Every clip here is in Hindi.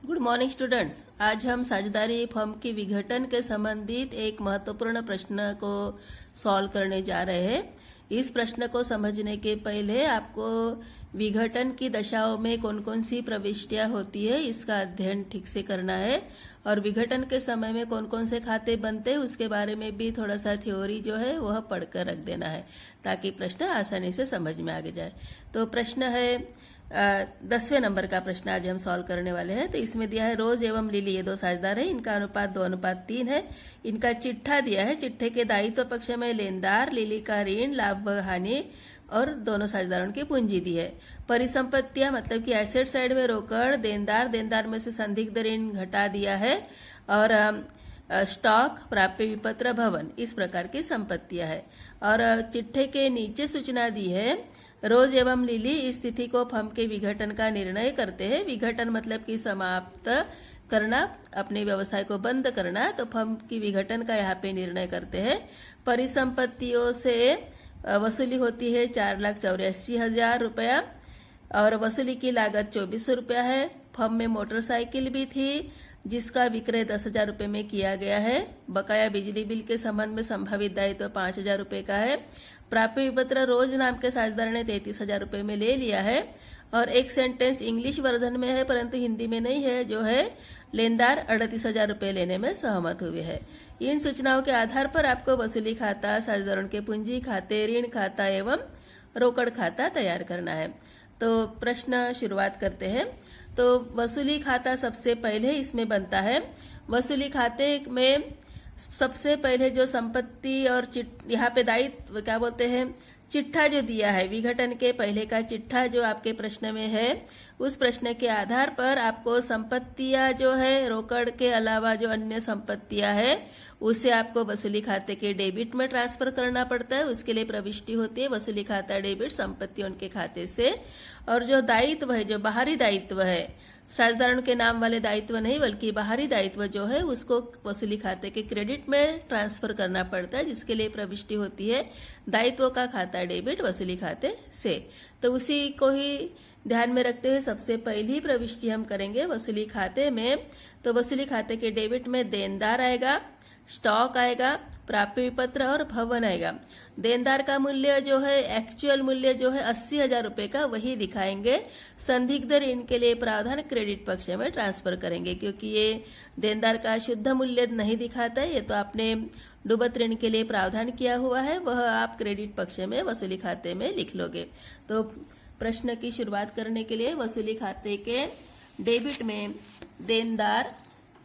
Good morning students. आज हम साझेदारी फर्म की विघटन के संबंधित एक महत्वपूर्ण प्रश्न को सॉल्व करने जा रहे हैं। इस प्रश्न को समझने के पहले आपको विघटन की दशाओं में कौन कौन सी प्रविष्टियां होती है इसका अध्ययन ठीक से करना है और विघटन के समय में कौन कौन से खाते बनते हैं उसके बारे में भी थोड़ा सा थ्योरी जो है वह पढ़कर रख देना है ताकि प्रश्न आसानी से समझ में आगे जाए। तो प्रश्न है 10वें नंबर का प्रश्न आज हम सॉल्व करने वाले हैं। तो इसमें दिया है रोज एवं लिली, ये दो साझेदार है, इनका अनुपात 2:3 है। इनका चिट्ठा दिया है, चिट्ठे के दायित्व पक्ष में लेनदार, लिली का ऋण, लाभ हानि और दोनों साझेदारों की पूंजी दी है। परिसंपत्तियां मतलब कि एसेट साइड में रोकड़, देनदार में से संदिग्ध ऋण घटा दिया है और स्टॉक, प्राप्य विपत्र, भवन, इस प्रकार की संपत्तियां है। और चिट्ठे के नीचे सूचना दी है रोज एवं लिली इस तिथि को फर्म के विघटन का निर्णय करते हैं। विघटन मतलब कि समाप्त करना, अपने व्यवसाय को बंद करना, तो फर्म की विघटन का यहाँ पे निर्णय करते हैं। परिसंपत्तियों से वसूली होती है 4,84,000 रुपया और वसूली की लागत 2,400 रुपया है। फर्म में मोटरसाइकिल भी थी जिसका विक्रय 10,000 रुपये में किया गया है। बकाया बिजली बिल के संबंध में संभावित दायित्व 5,000 रुपये का है। प्राप्य विपत्र रोज नाम के साझेदार ने 33,000 रुपये में ले लिया है। और एक सेंटेंस इंग्लिश वर्जन में है परंतु हिंदी में नहीं है, जो है लेनदार 38,000 रुपये लेने में सहमत हुए हैं। इन सूचनाओं के आधार पर आपको वसूली खाता, साझेदारों के पूंजी खाते, ऋण खाता एवं रोकड़ खाता तैयार करना है। तो प्रश्न शुरुआत करते हैं। तो वसूली खाता सबसे पहले इसमें बनता है। वसूली खाते में सबसे पहले जो संपत्ति और यहाँ पे दायित्व क्या बोलते हैं, चिट्ठा जो दिया है, विघटन के पहले का चिट्ठा जो आपके प्रश्न में है, उस प्रश्न के आधार पर आपको संपत्तियां जो है रोकड़ के अलावा जो अन्य संपत्तियां है उसे आपको वसूली खाते के डेबिट में ट्रांसफर करना पड़ता है। उसके लिए प्रविष्टि होती है वसूली खाता डेबिट संपत्तियों के खाते से। और जो दायित्व है, जो बाहरी दायित्व है, साझेदारों के नाम वाले दायित्व नहीं बल्कि बाहरी दायित्व जो है उसको वसूली खाते के क्रेडिट में ट्रांसफर करना पड़ता है, जिसके लिए प्रविष्टि होती है दायित्वों का खाता डेबिट वसूली खाते से। तो उसी को ही ध्यान में रखते हुए सबसे पहली प्रविष्टि हम करेंगे वसूली खाते में। तो वसूली खाते के डेबिट में देनदार आएगा, स्टॉक आएगा, प्राप्य विपत्र और भवन आएगा। देनदार का मूल्य जो है, एक्चुअल मूल्य जो है 80,000 रुपये का, वही दिखाएंगे। संदिग्ध ऋण के लिए प्रावधान क्रेडिट पक्ष में ट्रांसफर करेंगे क्योंकि ये देनदार का शुद्ध मूल्य नहीं दिखाता है। ये तो आपने डूबत ऋण के लिए प्रावधान किया हुआ है, वह आप क्रेडिट पक्ष में वसूली खाते में लिख लोगे। तो प्रश्न की शुरुआत करने के लिए वसूली खाते के डेबिट में देनदार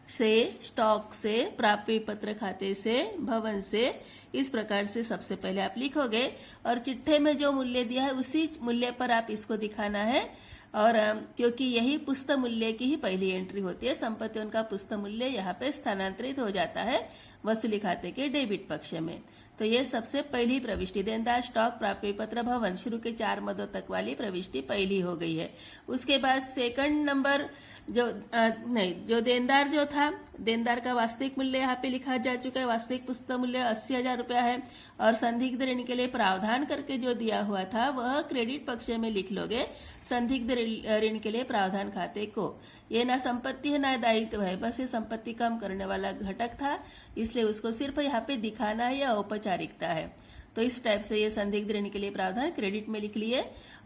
से, स्टॉक से, प्राप्य विपत्र खाते से, भवन से, इस प्रकार से सबसे पहले आप लिखोगे और चिट्ठे में जो मूल्य दिया है उसी मूल्य पर आप इसको दिखाना है। और क्योंकि यही पुस्त मूल्य की ही पहली एंट्री होती है, संपत्तियों का पुस्त मूल्य यहाँ पे स्थानांतरित हो जाता है वसूली खाते के डेबिट पक्ष में। तो ये सबसे पहली प्रविष्टि देनदार, स्टॉक, प्राप्य विपत्र, भवन, शुरू के 4 मदों तक वाली प्रविष्टि पहली हो गई है। उसके बाद सेकंड नंबर जो देनदार जो था, देनदार का वास्तविक मूल्य यहाँ पे लिखा जा चुका है। वास्तविक पुस्तक मूल्य 80,000 रुपया है और संदिग्ध ऋण के लिए प्रावधान करके जो दिया हुआ था वह क्रेडिट पक्ष में लिख लोगे संदिग्ध ऋण के लिए प्रावधान खाते को। ये ना संपत्ति है ना दायित्व है, बस ये संपत्ति कम करने वाला घटक था, इसलिए उसको सिर्फ यहाँ पे दिखाना है, या औपचारिकता है। तो इस टाइप से ये संदिग्ध ऋण के लिए प्रावधान क्रेडिट में लिख लिए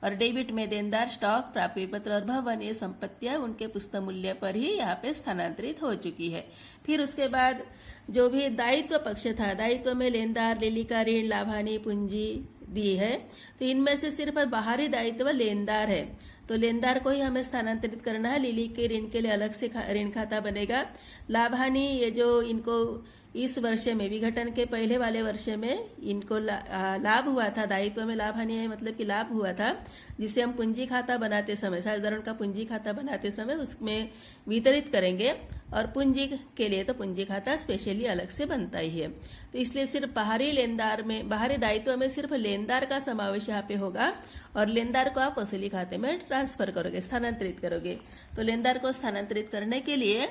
और डेबिट में देनदार, स्टॉक, प्राप्य विपत्र और भवन, ये संपत्तियां उनके पुस्तक मूल्य पर ही यहाँ पे स्थानांतरित हो चुकी है। फिर उसके बाद जो भी दायित्व पक्ष था, दायित्व में लेनदार, लिली का ऋण, लाभ हानि, पूंजी दी है। तो इनमें से सिर्फ बाहरी दायित्व लेनदार है, तो लेनदार को ही हमें स्थानांतरित करना है। लिली के ऋण के लिए अलग से ऋण खाता बनेगा। लाभ हानि, ये जो इनको इस वर्ष में, विघटन के पहले वाले वर्ष में इनको लाभ हुआ था, दायित्व में लाभ हानि है मतलब कि लाभ हुआ था, जिसे हम पूंजी खाता बनाते समय, साझेदारों का पूंजी खाता बनाते समय उसमें वितरित करेंगे। और पूंजी के लिए तो पूंजी खाता स्पेशली अलग से बनता ही है। तो इसलिए सिर्फ बाहरी लेनदार में, बाहरी दायित्व में सिर्फ लेनदार का समावेश यहाँ पे होगा और लेनदार को आप वसूली खाते में ट्रांसफर करोगे, स्थानांतरित करोगे। तो लेनदार को स्थानांतरित करने के लिए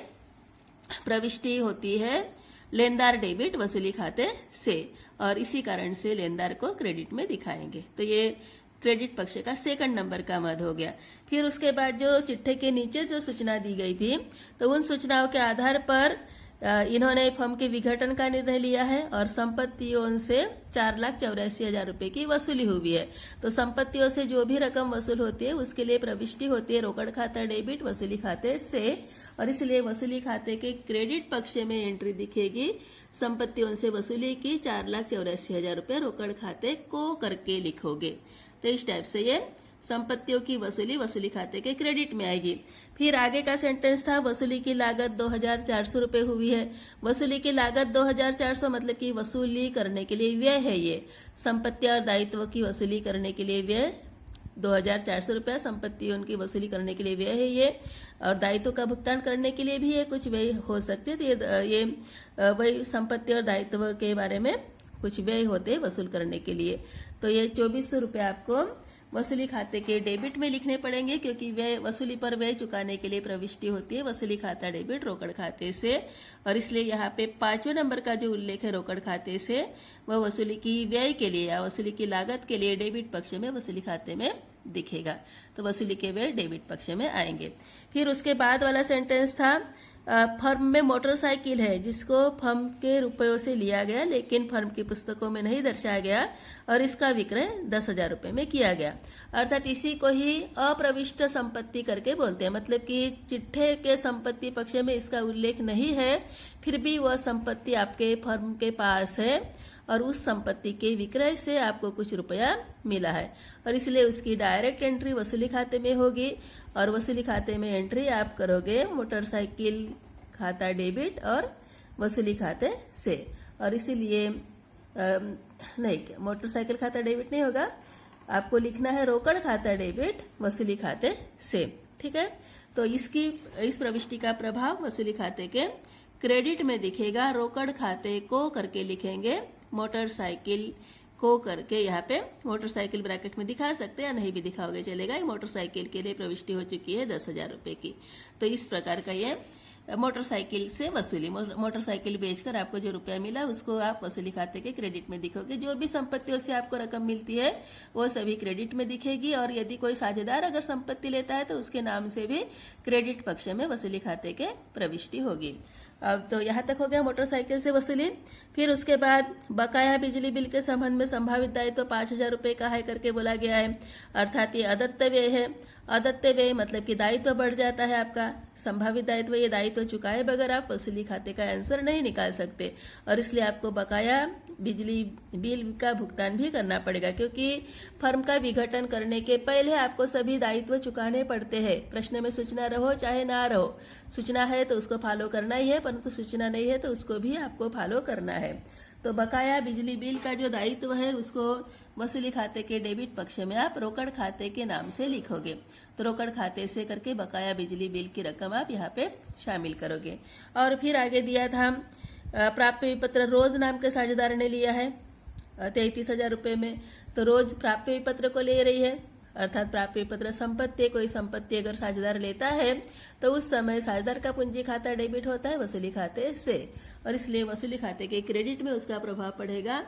प्रविष्टि होती है लेनदार डेबिट वसूली खाते से, और इसी कारण से लेनदार को क्रेडिट में दिखाएंगे। तो ये क्रेडिट पक्ष का सेकंड नंबर का मद हो गया। फिर उसके बाद जो चिट्ठे के नीचे जो सूचना दी गई थी, तो उन सूचनाओं के आधार पर इन्होंने फर्म के विघटन का निर्णय लिया है और संपत्तियों से 4,84,000 रुपए की वसूली हुई है। तो संपत्तियों से जो भी रकम वसूल होती है उसके लिए प्रविष्टि होती है रोकड़ खाता डेबिट वसूली खाते से, और इसलिए वसूली खाते के क्रेडिट पक्ष में एंट्री दिखेगी, संपत्तियों से वसूली की 4,84,000 रुपए रोकड़ खाते को करके लिखोगे। तो इस टाइप से ये संपत्तियों की वसूली खाते के क्रेडिट में आएगी। फिर आगे का सेंटेंस था वसूली की लागत 2,400 रुपए हुई है। वसूली की लागत 2,400 मतलब कि वसूली करने के लिए व्यय है। ये संपत्ति और दायित्व की वसूली करने के लिए व्यय 2,400 रुपया संपत्तियों की वसूली करने के लिए व्यय है ये, और दायित्व का भुगतान करने के लिए भी ये कुछ व्यय हो सकते हैं। तो ये वही संपत्ति और दायित्व के बारे में कुछ व्यय होते हैं वसूल करने के लिए। तो ये 2,400 रुपये आपको वसूली खाते के डेबिट में लिखने पड़ेंगे, क्योंकि व्यय वसूली पर व्यय चुकाने के लिए प्रविष्टि होती है वसूली खाता डेबिट रोकड़ खाते से, और इसलिए यहाँ पे 5वें नंबर का जो उल्लेख है रोकड़ खाते से, वह वसूली की व्यय के लिए या वसूली की लागत के लिए डेबिट पक्ष में वसूली खाते में दिखेगा। तो वसूली के व्यय डेबिट पक्ष में आएंगे। फिर उसके बाद वाला सेंटेंस था फर्म में मोटरसाइकिल है जिसको फर्म के रुपयों से लिया गया लेकिन फर्म की पुस्तकों में नहीं दर्शाया गया और इसका विक्रय 10,000 रुपये में किया गया। अर्थात इसी को ही अप्रविष्ट संपत्ति करके बोलते हैं। मतलब कि चिट्ठे के संपत्ति पक्ष में इसका उल्लेख नहीं है, फिर भी वह संपत्ति आपके फर्म के पास है और उस संपत्ति के विक्रय से आपको कुछ रुपया मिला है, और इसलिए उसकी डायरेक्ट एंट्री वसूली खाते में होगी। और वसूली खाते में एंट्री आप करोगे मोटरसाइकिल खाता डेबिट और वसूली खाते से, और इसीलिए नहीं, मोटरसाइकिल खाता डेबिट नहीं होगा, आपको लिखना है रोकड़ खाता डेबिट वसूली खाते से। ठीक है, तो इस प्रविष्टि का प्रभाव वसूली खाते के क्रेडिट में दिखेगा। रोकड़ खाते को करके लिखेंगे, मोटरसाइकिल को करके यहाँ पे मोटरसाइकिल ब्रैकेट में दिखा सकते हैं या नहीं भी दिखाओगे चलेगा। ये मोटरसाइकिल के लिए प्रविष्टि हो चुकी है 10,000 रुपए की। तो इस प्रकार का ये मोटरसाइकिल से वसूली, मोटरसाइकिल बेचकर आपको जो रुपया मिला उसको आप वसूली खाते के क्रेडिट में दिखोगे। जो भी संपत्तियों से आपको रकम मिलती है वो सभी क्रेडिट में दिखेगी, और यदि कोई साझेदार अगर संपत्ति लेता है तो उसके नाम से भी क्रेडिट पक्ष में वसूली खाते के प्रविष्टि होगी। अब तो यहाँ तक हो गया मोटरसाइकिल से वसूली। फिर उसके बाद बकाया बिजली बिल के संबंध में संभावित दायित्व 5,000 रुपये का है करके बोला गया है। अर्थात ये अदत्त व्यय है। अदत्त व्यय मतलब कि दायित्व बढ़ जाता है आपका। संभावित दायित्व, ये दायित्व चुकाए बगैर आप वसूली खाते का आंसर नहीं निकाल सकते, और इसलिए आपको बकाया बिजली बिल का भुगतान भी करना पड़ेगा, क्योंकि फर्म का विघटन करने के पहले आपको सभी दायित्व चुकाने पड़ते हैं। प्रश्न में सूचना रहो चाहे ना रहो, सूचना है तो उसको फॉलो करना ही है, परंतु सूचना नहीं है तो उसको भी आपको फॉलो करना है। तो बकाया बिजली बिल का जो दायित्व है उसको वसूली खाते के डेबिट पक्ष में आप रोकड़ खाते के नाम से लिखोगे। तो रोकड़ खाते से करके बकाया बिजली बिल की रकम आप यहाँ पे शामिल करोगे। और फिर आगे दिया था प्राप्य विपत्र रोज नाम के साझेदार ने लिया है 33,000 रुपये में। तो रोज प्राप्य विपत्र को ले रही है, अर्थात प्राप्य विपत्र संपत्ति, कोई संपत्ति अगर साझेदार लेता है तो उस समय साझेदार का पूंजी खाता डेबिट होता है वसूली खाते से, और इसलिए वसूली खाते के क्रेडिट में उसका प्रभाव पड़ेगा।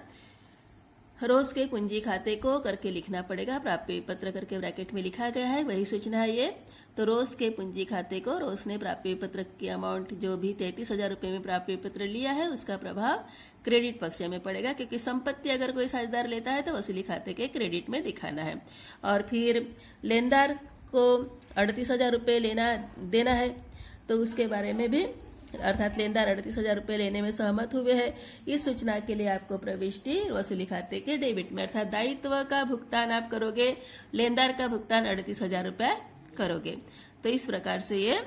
रोज के पूंजी खाते को करके लिखना पड़ेगा, प्राप्य पत्र करके ब्रैकेट में लिखा गया है, वही सूचना है ये। तो रोज के पूंजी खाते को, रोज ने प्राप्य पत्र की अमाउंट जो भी 33,000 रुपये में प्राप्य पत्र लिया है उसका प्रभाव क्रेडिट पक्ष में पड़ेगा, क्योंकि संपत्ति अगर कोई साझेदार लेता है तो वसूली खाते के क्रेडिट में दिखाना है। और फिर लेनदार को 38,000 रुपये देना है, तो उसके बारे में भी, अर्थात लेनदार 38,000 रुपये लेने में सहमत हुए हैं। इस सूचना के लिए आपको प्रविष्टि वसूली खाते के डेबिट में, अर्थात दायित्व का भुगतान आप करोगे, लेनदार का भुगतान 38,000 रुपये करोगे। तो इस प्रकार से ये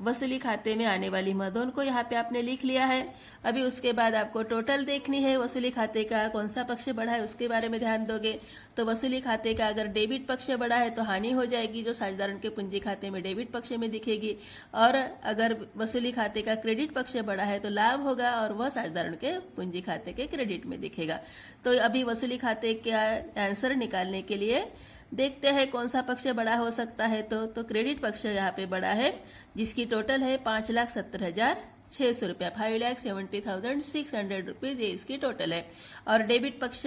वसूली खाते में आने वाली मदों को यहाँ पे आपने लिख लिया है। अभी उसके बाद आपको टोटल देखनी है वसूली खाते का कौन सा पक्ष बढ़ा है उसके बारे में ध्यान दोगे। तो वसूली खाते का अगर डेबिट पक्ष बढ़ा है तो हानि हो जाएगी, जो साझेदारों के पूंजी खाते में डेबिट पक्ष में दिखेगी, और अगर वसूली खाते का क्रेडिट पक्ष बढ़ा है तो लाभ होगा और वह साझेदारों के पूंजी खाते के क्रेडिट में दिखेगा। तो अभी वसूली खाते का आंसर निकालने के लिए देखते हैं कौन सा पक्ष बड़ा हो सकता है। तो क्रेडिट पक्ष यहाँ पे बड़ा है, जिसकी टोटल है 5,70,600 रुपया, 5,70,600 रुपीज, ये इसकी टोटल है। और डेबिट पक्ष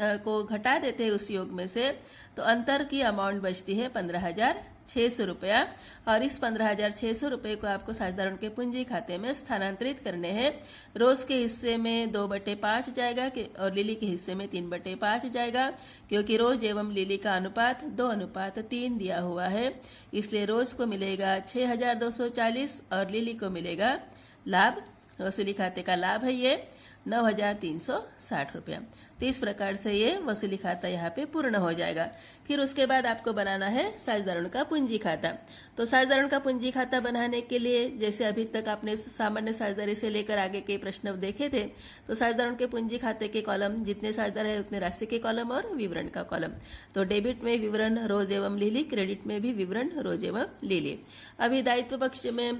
को घटा देते हैं उस योग में से, तो अंतर की अमाउंट बचती है 15,600 रुपया। और इस 15,600 रुपये को आपको साझेदारों के पूंजी खाते में स्थानांतरित करने हैं। रोज के हिस्से में 2/5 जाएगा और लिली के हिस्से में 3/5 जाएगा, क्योंकि रोज एवं लिली का अनुपात 2:3 दिया हुआ है। इसलिए रोज को मिलेगा 6,240 और लिली को मिलेगा लाभ, वसूली खाते का लाभ है ये 9,360 रुपया। तो इस प्रकार से ये वसूली खाता यहाँ पे पूर्ण हो जाएगा। फिर उसके बाद आपको बनाना है साझेदारों का पूंजी खाता। तो साझेदारों का पूंजी खाता बनाने के लिए, जैसे अभी तक आपने सामान्य साझेदारी से लेकर आगे के प्रश्न देखे थे, तो साझेदारों के पूंजी खाते के कॉलम, जितने साझेदार है उतने राशि के कॉलम और विवरण का कॉलम। तो डेबिट में विवरण रोज एवं लिली, क्रेडिट में भी विवरण रोज एवं लिली। अभी दायित्व पक्ष में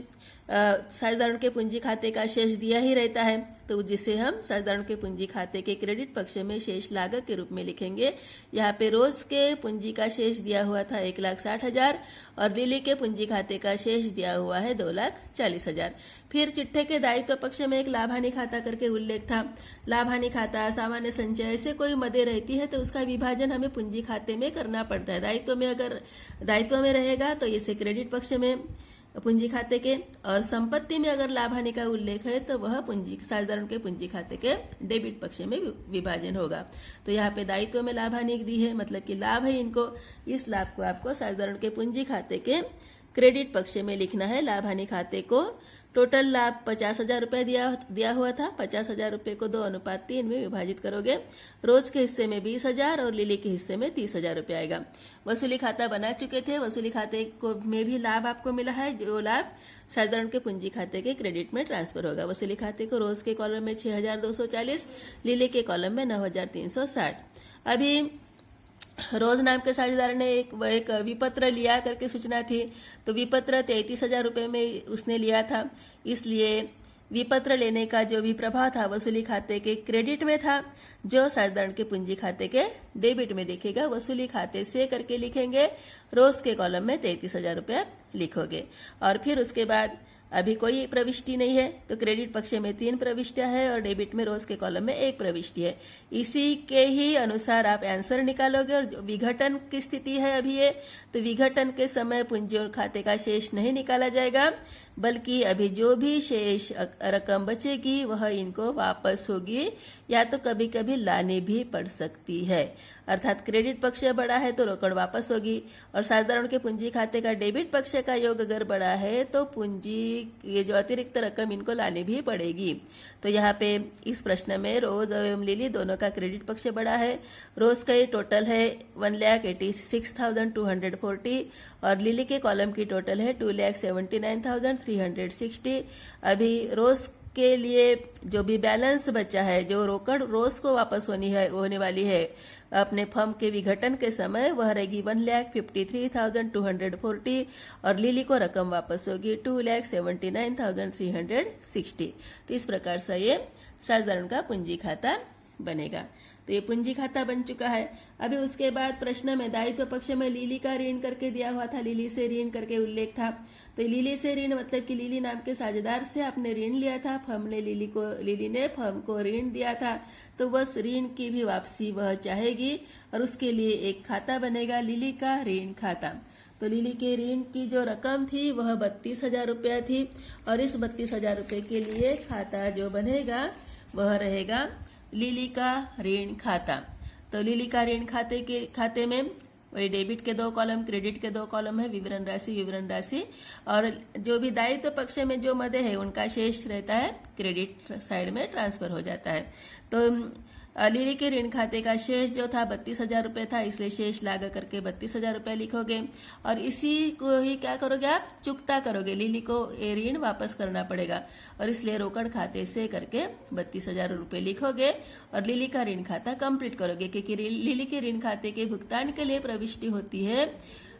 साझेदारों के पूंजी खाते का शेष दिया ही रहता है, तो जिसे हम साझेदारों के पूंजी खाते के क्रेडिट पक्ष में शेष लागत के रूप में लिखेंगे। यहाँ पे रोज के पूंजी का शेष दिया हुआ था 1,60,000 और लिली के पूंजी खाते का शेष दिया हुआ है 2,40,000। फिर चिट्ठे के दायित्व पक्ष में एक लाभ हानि खाता करके उल्लेख था। लाभ हानि खाता, सामान्य संचय, ऐसे कोई मदें रहती है तो उसका विभाजन हमें पूंजी खाते में करना पड़ता है। दायित्व में अगर दायित्व में रहेगा तो इसे क्रेडिट पक्ष में पूंजी खाते के, और संपत्ति में अगर लाभ हानि का उल्लेख है तो वह पूंजी साझेदारों के पूंजी खाते के डेबिट पक्ष में विभाजन होगा। तो यहाँ पे दायित्व में लाभ हानि दी है, मतलब कि लाभ है इनको, इस लाभ को आपको साझेदारों के पूंजी खाते के क्रेडिट पक्ष में लिखना है। लाभ हानि खाते को टोटल लाभ 50,000 रुपये दिया हुआ था। 50,000 रुपये को 2:3 में विभाजित करोगे। रोज के हिस्से में 20,000 और लिली के हिस्से में 30,000 रुपये आएगा। वसूली खाता बना चुके थे, वसूली खाते को में भी लाभ आपको मिला है, जो लाभ साझेदारों के पूंजी खाते के क्रेडिट में ट्रांसफर होगा। वसूली खाते को रोज के कॉलम में 6,240, लिली के कॉलम में 9,360। अभी रोज नाम के साझेदार ने एक विपत्र लिया करके सूचना थी, तो विपत्र 33,000 रुपये में उसने लिया था, इसलिए विपत्र लेने का जो भी प्रभाव था वसूली खाते के क्रेडिट में था, जो साझेदार के पूंजी खाते के डेबिट में दिखेगा। वसूली खाते से करके लिखेंगे, रोज के कॉलम में 33,000 रुपया लिखोगे। और फिर उसके बाद अभी कोई प्रविष्टि नहीं है, तो क्रेडिट पक्ष में 3 प्रविष्टियां है और डेबिट में रोज के कॉलम में 1 प्रविष्टि है। इसी के ही अनुसार आप आंसर निकालोगे। और जो विघटन की स्थिति है अभी ये, तो विघटन के समय पूंजी खाते का शेष नहीं निकाला जाएगा, बल्कि अभी जो भी शेष रकम बचेगी वह इनको वापस होगी, या तो कभी कभी लाने भी पड़ सकती है। अर्थात क्रेडिट पक्ष बड़ा है तो रोकड़ वापस होगी, और साधारण के पूंजी खाते का डेबिट पक्ष का योग अगर बड़ा है तो पूंजी ये जो अतिरिक्त रकम इनको लानी भी पड़ेगी। तो यहाँ पे इस प्रश्न में रोज एवं लिली दोनों का क्रेडिट पक्ष बड़ा है। रोज का ये टोटल है 1,86,240 और लिली के कॉलम की टोटल है 2,79,360। अभी रोज के लिए जो भी बैलेंस बचा है, जो रोकड़ रोज को वापस होने वाली है अपने फर्म के विघटन के समय, वह रहेगी 1,53,240 और लिली को रकम वापस होगी 2,79,360। तो इस प्रकार से ये साधारण का पूंजी खाता बनेगा। तो ये पूंजी खाता बन चुका है। अभी उसके बाद प्रश्न में दायित्व पक्ष में लिली का ऋण करके दिया हुआ था, लिली से ऋण करके उल्लेख था। तो लिली से ऋण मतलब कि लिली नाम के साझेदार से आपने ऋण लिया था, फर्म ने लिली ने फर्म को ऋण दिया था, तो बस ऋण की भी वापसी वह चाहेगी और उसके लिए एक खाता बनेगा, लिली का ऋण खाता। तो लिली के ऋण की जो रकम थी वह 32,000 रुपया थी और इस 32,000 रुपये के लिए खाता जो बनेगा वह रहेगा लिली का ऋण खाता। तो लिली का ऋण खाते में वही डेबिट के 2 कॉलम, क्रेडिट के 2 कॉलम है, विवरण राशि, और जो भी दायित्व पक्ष में जो मदें है उनका शेष रहता है क्रेडिट साइड में ट्रांसफर हो जाता है। तो लिली के ऋण खाते का शेष जो था 32,000 रुपये था, इसलिए शेष लागा करके 32,000 रुपये लिखोगे और इसी को ही क्या करोगे आप चुकता करोगे। लिली को ये ऋण वापस करना पड़ेगा और इसलिए रोकड़ खाते से करके 32,000 रुपये लिखोगे और लिली का ऋण खाता कंप्लीट करोगे, क्योंकि लिली के ऋण खाते के भुगतान के लिए प्रविष्टि होती है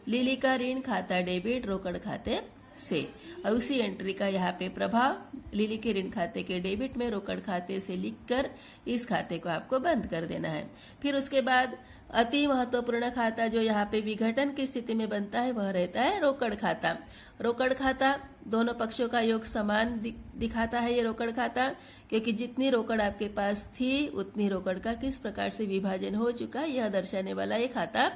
लिली का ऋण खाता डेबिट, रोकड़ खाते से। और उसी एंट्री का यहाँ पे प्रभाव लिली के ऋण खाते के डेबिट में रोकड़ खाते से लिखकर इस खाते को आपको बंद कर देना है। फिर उसके बाद अति महत्वपूर्ण खाता जो यहाँ पे विघटन की स्थिति में बनता है वह रहता है रोकड़ खाता। रोकड़ खाता दोनों पक्षों का योग समान दिखाता है ये रोकड़ खाता, क्योंकि जितनी रोकड़ आपके पास थी उतनी रोकड़ का किस प्रकार से विभाजन हो चुका यह दर्शाने वाला ये खाता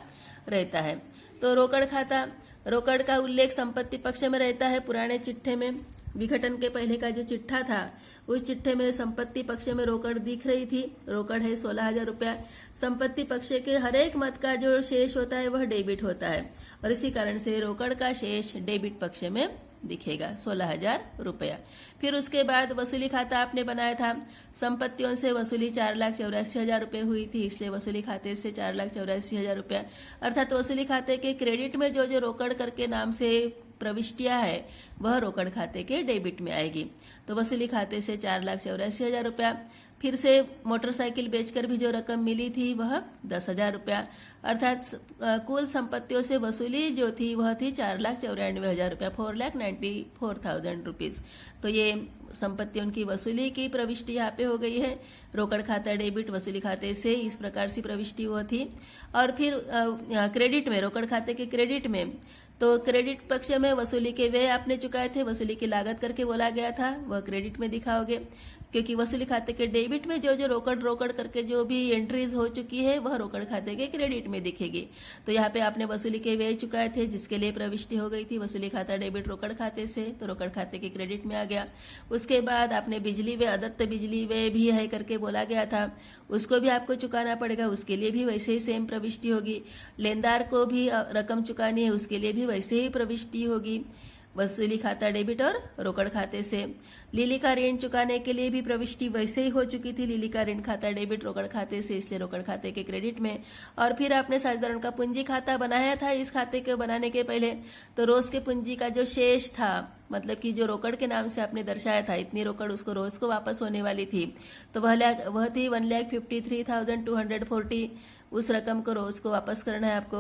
रहता है। तो रोकड़ खाता, रोकड़ का उल्लेख संपत्ति पक्ष में रहता है। पुराने चिट्ठे में विघटन के पहले का जो चिट्ठा था उस चिट्ठे में संपत्ति पक्ष में रोकड़ दिख रही थी। रोकड़ है 16,000 रुपया। संपत्ति पक्ष के हर एक मत का जो शेष होता है वह डेबिट होता है और इसी कारण से रोकड़ का शेष डेबिट पक्ष में दिखेगा 16,000 रुपया। फिर उसके बाद वसूली खाता आपने बनाया था। संपत्तियों से वसूली 4,84,000 रुपये हुई थी, इसलिए वसूली खाते से 4,84,000 रुपया, अर्थात वसूली खाते के क्रेडिट में जो जो रोकड़ करके नाम से प्रविष्टियां है वह रोकड़ खाते के डेबिट में आएगी। तो वसूली खाते से 4,84,000 रुपया। फिर से मोटरसाइकिल बेचकर भी जो रकम मिली थी वह 10,000 रुपया, अर्थात कुल संपत्तियों से वसूली जो थी वह थी 4,94,000 रुपया, 4,94,000 रुपीज। तो ये संपत्तियों की वसूली की प्रविष्टि यहाँ पे हो गई है। रोकड़ खाता डेबिट वसूली खाते से इस प्रकार से प्रविष्टि हुआ थी। और फिर क्रेडिट में, रोकड़ खाते के क्रेडिट में, तो क्रेडिट पक्ष में वसूली के व्यय आपने चुकाए थे, वसूली की लागत करके बोला गया था, वह क्रेडिट में दिखाओगे, क्योंकि वसूली खाते के डेबिट में जो जो रोकड़ करके जो भी एंट्रीज हो चुकी है वह रोकड़ खाते के क्रेडिट में दिखेगी। तो यहाँ पे आपने वसूली के व्यय चुकाए थे जिसके लिए प्रविष्टि हो गई थी वसूली खाता डेबिट रोकड़ खाते से, तो रोकड़ खाते के क्रेडिट में आ गया। उसके बाद आपने बिजली व्यय, अदत्त बिजली व्यय भी है करके बोला गया था, उसको भी आपको चुकाना पड़ेगा, उसके लिए भी वैसे ही सेम प्रविष्टि होगी। लेनदार को भी रकम चुकानी है, उसके लिए भी वैसे ही प्रविष्टि होगी वसूली खाता डेबिट और रोकड़ खाते से। लिली का ऋण चुकाने के लिए भी प्रविष्टि वैसे ही हो चुकी थी, लिली का ऋण खाता डेबिट रोकड़ खाते से, इसलिए रोकड़ खाते के क्रेडिट में। और फिर आपने साझेदारों का पूंजी खाता बनाया था। इस खाते के बनाने के पहले तो रोज के पूंजी का जो शेष था, मतलब कि जो रोकड़ के नाम से आपने दर्शाया था, इतनी रोकड़ उसको रोज को वापस होने वाली थी, तो वह थी 1,53,240। उस रकम को रोज को वापस करना है आपको।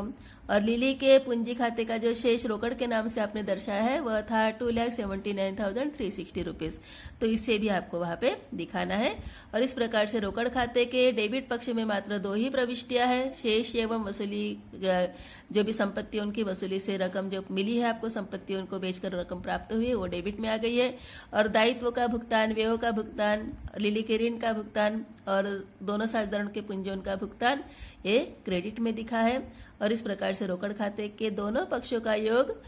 और लिली के पूंजी खाते का जो शेष रोकड़ के नाम से आपने दर्शाया है वह था 2,79,360 रुपीज। तो इससे भी आपको वहां पे दिखाना है। और इस प्रकार से रोकड़ खाते के डेबिट पक्ष में मात्र 2 ही प्रविष्टियां है, शेष एवं वसूली, जो भी संपत्ति उनकी वसूली से रकम जो मिली है आपको, संपत्ति उनको बेचकर रकम प्राप्त हुई है वो डेबिट में आ गई है। और दायित्व का भुगतान, व्ययों का भुगतान, लिली के ऋण का भुगतान और दोनों साझेदारों के पूंजियों का भुगतान ये क्रेडिट में दिखा है। और इस प्रकार से रोकड़ खाते के दोनों पक्षों का योग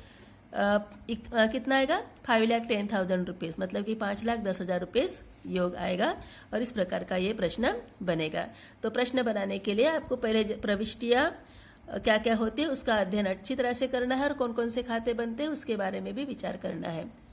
कितना आएगा, 5,10,000 रुपीज, मतलब कि 5,10,000 रुपीज योग आएगा। और इस प्रकार का ये प्रश्न बनेगा। तो प्रश्न बनाने के लिए आपको पहले प्रविष्टियां क्या क्या होती है उसका अध्ययन अच्छी तरह से करना है और कौन कौन से खाते बनते हैं उसके बारे में भी विचार करना है।